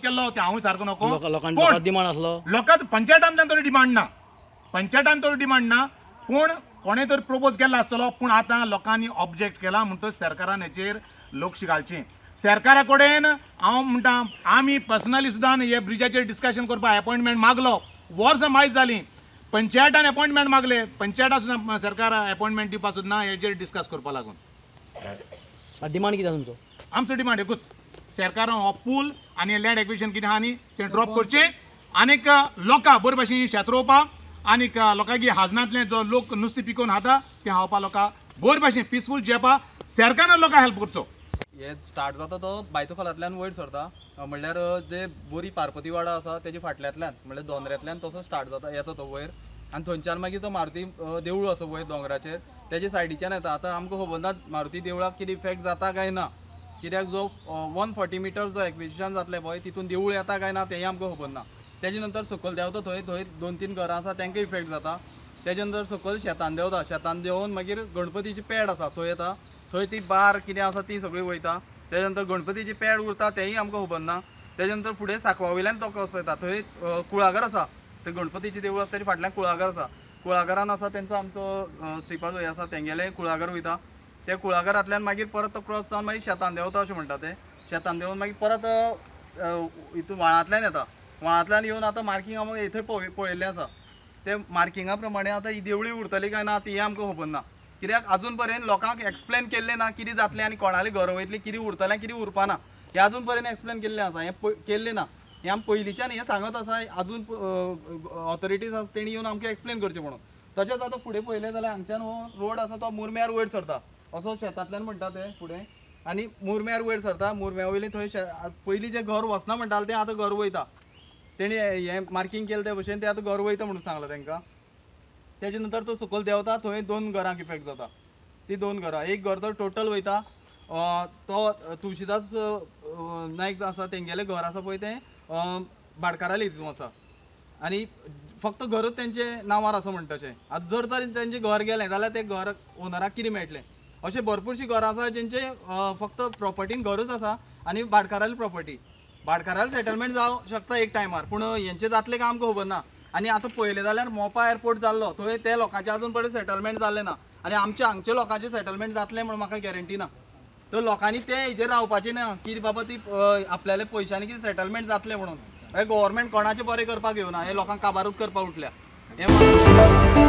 केल्लो ते हांव सारको नको लोकांचो डिमांड आसलो लोकांचो पंचायतान तरी डिमांड ना पंचायतान तरी डिमांड ना पूण कोणें तरी प्रपोज केल्लो आसतलो पूण आतां लोकांनी ऑब्जेक्ट केला म्हणटच सरकारान हेचेर लक्ष घालचें सरकारा कडेन हांव म्हणटा आमी पर्सनली सुद्दां हे ब्रिजाचेर डिस्कशन करपाक अपॉयंटमेंट मागलो वर्सां मायज जालीं पंचायतान अपॉयंटमेंट मागले पंचायता सुद्दां सरकार अपॉयंटमेंट दिवपाक सुद्दां हेचेर डिस्कस करपा लागून डिमांड कितें तुमचो आमचो डिमांड एकूच सरकारान हो पूल आनी लँड एक्विजिशन कितें आहा न्ही तें ड्रॉप करचें आनीक लोकां बरे भशेन शेत रोवपाक आनीक लोकांगे हाजनांतले जो लोक नुस्तें पिकोवन खाता तें खावपा लोकां बरे भशेन पिसफूल जेवपा सरकारान लोकांक हेल्प करचो हे स्टार्ट जाता तो बायतोखालांतल्यान वयर सरता म्हणल्यार जे बोरी पार्पती वाडा आसा तेजे फाटल्यांतल्यान म्हणल्यार दोंगऱ्यांतल्यान तसो स्टार्ट जाता येता तो वयर आनी थंयच्यान मागीर तो मारुती देवूळ आसा वयर दोंगराचेर तेजे सायडीच्यान येता आतां आमकां खबर ना मारुती देवळाक कितें इफेक्ट जाता काय ना कित्याक जो 140 मिटर जो एक्विजिशन जातलें पळय तितून देवूळ येता काय ना तेंय आमकां खबर ना तेजे नंतर सकयल देंवता थंय 2-3 घरां आसा तांकां इफेक्ट जाता तेजे नंतर सकयल शेतान देंवता शेतान देंवून मागीर गणपतीची पॅड आसा थंय येता थंय ती बार कितें आसा ती सगळी वयता तेजे नंतर गणपतीची पॅड उरता तेंय आमकां खबर ना तेजे नंतर फुडें साकवा वयल्यान तो कसो येता थंय कुळागर आसा थंय गणपतीची देवूळ आसा तेजे फाटल्यान कुळागर आसा कुळागरान आसा तेंचो आमचो श्रीपाद वय आसा तेंगेले कुळागर वयता ते कुळागरांतल्यान मागीर परत तो क्रॉस जावन मागीर शेतान देंवता अशें म्हणटा ते शेतान देंवन मागीर परत हितून व्हाळांतल्यान येता व्हाळांतल्यान येवन आतां मार्कींग आमकां थंय पळयल्लें आसा ते मार्किंगा प्रमाणे आतां ही देवळी उरतली काय ना ती आमकां खबर ना कित्याक अजून पर्यंत लोकांक एक्सप्लेन केल्लें ना कितें जातलें आनी कोणाली घरां वयतलीं कितें उरतलें कितें उरपाना हें अजून पर्यंत एक्सप्लेन केल्लें आसा हें केल्लें ना हें आमी पयलींच्यान हें सांगत आसा अजून ऑथॉरिटीज आसा तेणी येवन आमकां एक्सप्लेन करचें म्हणून तशेंच आतां फुडें पळयलें जाल्यार हांगच्यान हो रोड आसा तो मुरम्यार वयर सरता असो शेतांतल्यान म्हणटा ते फुडें आनी मुरम्यार वयर सरता मुरम्या वयलें थंय पयलीं जें घर वचना म्हणटालें तें आतां घर वयता तेणी हें मार्कींग केलें ते भशेन तें आतां घर वयता म्हणून सांगलां तांकां तेजे नंतर तो सकयल देंवता थंय 2 घरांक इफेक्ट जाता ती 2 घरां एक घर तर टोटल वयता तो तुळशीदास नायक आसा तेंगेलें घर आसा पळय तें भाटकाराली हितून आसा आनी फक्त घरच तेंचे नांवार आसा म्हणटाचें आतां जर तर तेंचें घर गेलें जाल्यार तें घर ओनराक कितें मेळटलें अशें भरपूरशीं घरां आसा जेंचे फक्त प्रॉपर्टीन घरच आसा आनी भाटकाराली प्रॉपर्टी भाटकाराली सेटलमेंट जावं शकता एक टायमार पूण हेंचें जातलें काय आमकां खबर ना आनी आतां पळयलें जाल्यार मोपा एअरपोर्ट जाल्लो थंय ते लोकांचें अजून पर्यंत सेटलमेंट जाल्लें ना आनी हांगच्या लोकांचें सेटलमेंट जातलें म्हणून म्हाका गॅरंटी ना तर लोकांनी ते हेजेर रावपाचें ना की बाबा ती आपल्याल्या पयशांनी कितें सेटलमेंट जातलें म्हणून हे गव्हर्मेंट कोणाचें बरें करपाक येवना हे लोकांक काबारूच करपाक उठल्या हें